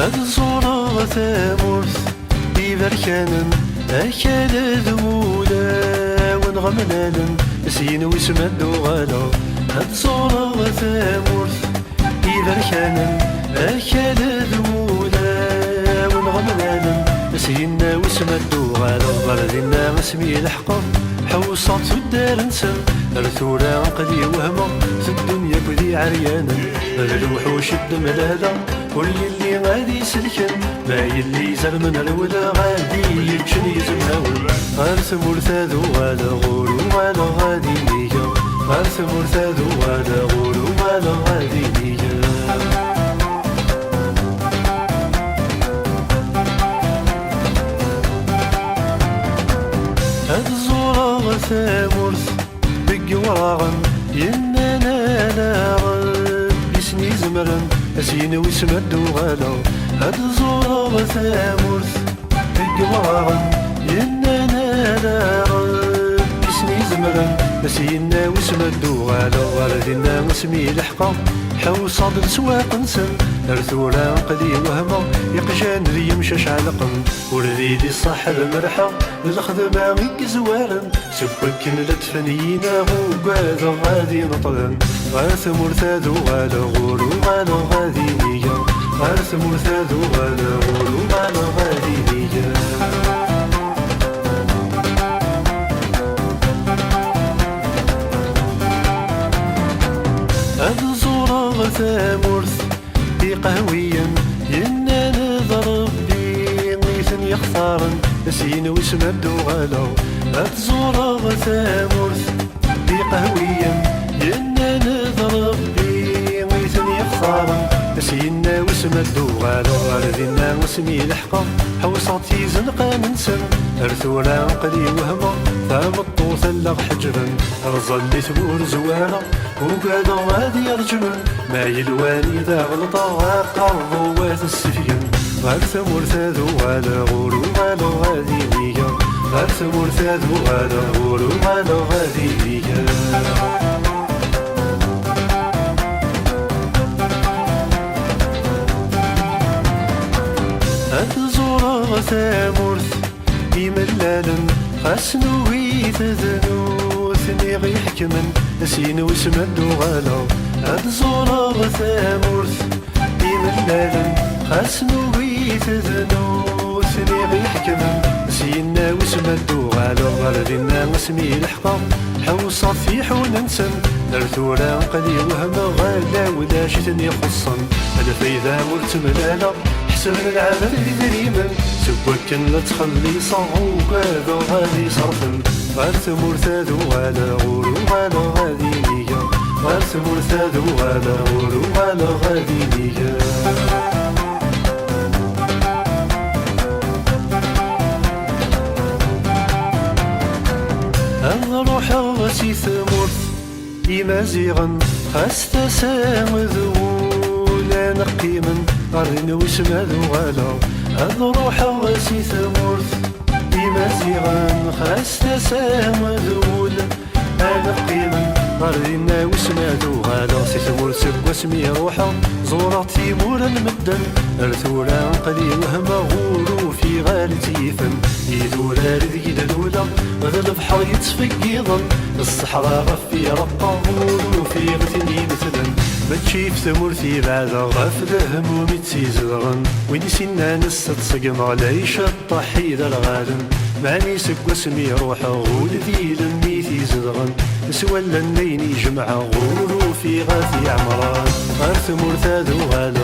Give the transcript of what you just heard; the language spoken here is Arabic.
هاد الزورة ثامورث يبركانن أكاد ذولا ونغمنالن سين ويسمدو غالا. هاد الزورة ثامورث يبركانن أكاد ذولا ونغمنالن سين ويسمدو غالا. بلدنا اسمي الحقا حوصات في الدار نسم رثورا قدي وهما في الدنيا كذي عريانا. الوحوش الدم الهدا واللي غادي سلكن ما يلي زرمن الولا غادي يمشن يزمهاول. غارث مرثادو غادا غورو غادا غادي نيجا. غارث مرثادو غادا غورو غادا غادي نيجا. هاد الزورة ثامورث بقي وراغن ينانا لا ربي سني زمرن أسين ويسمدو غالا. هاد الزورة ثامورث بقي وراغن ينانا لا ربي سني زمرن أسين ويسمدو غالا. غاردنا اسمي الحقا حوصاد السواق نسن رثورا قدي وهما يقجان ذي يمشاش علقن ورديدي الصح المرحة الخدمة غيك زوارن. سبكن لتفنينا وقاذا غادي نطلن. غارث مرثادو غالا غورو غالا غادي نيجا. غارث مرثادو غالا غورو غالا غادي نيجا. هاد الزورة ثامورث قهويا ينا نضرب بي غيثن يخسارن سين ويسمدو غالا. هاد الزورة ثامورث قهويا ينا نضرب بي غيثن يخسارن سين ويسمدو غالا. غاردنا اسمي الحقا حوصاتي زنقا ننسن رثورا قدي وهما ثام الطوث اللغ حجرا. رزا اللي ثبور زوانا وقادو غادي يرجمن ما يلواني ذا غلطا قرضو واث السفين. غارث مرثادو غالا غورو غالا غادي نيجا. غارث مرثادو غالا غورو غالا غادي نيجا. هاد الزورة ثامورث يملالن خاسنو ويتذنو ثني غيحكمن سين ويسمدو غالا. هاد الزورة ثامورث يملالن خاسنو ويتذنو ثني غيحكمن سين ويسمدو غالا. غاردنا اسمي الحقا حوصات في حون نسن رثورا قدي وهما غالا ولا شتني يخصن. هذا فاذا ورت ملالا حسن العمل دريما سبكن لا تخلي صاغو كذا غادي صرفن. غارث مرثادو غالا غورو غالا غادي نيجا. غارث مرثادو غالا غورو غالا غادي نيجا. روح غسي ثمورث يمازيغن خاس تسامذ ولا نقيمن غارين ويسمادو غالا. هاد روح غسي ثمورث يمازيغن خاس تسامذ ولا نقيمن غارين ويسمادو غالا. سي ثمورث واسمي روحا زورا تيمور المدن رثورا قدي وهما غورو في غالتيفن. يدورا رذي دلولا غدا البحر يتفقيضن الصحراء غفي رقا غورو في غثني مثلا. ماشي في ثمورثي بعد غاف الهموم يتسيزغن وين سنا نسى تصقم على يشطح إذا الغالن. معني سك واسمي روحا غول ذي لميثي زدغن سوى اللنين يجمع غورو في غاثي عمران. غارث مرثادو غالا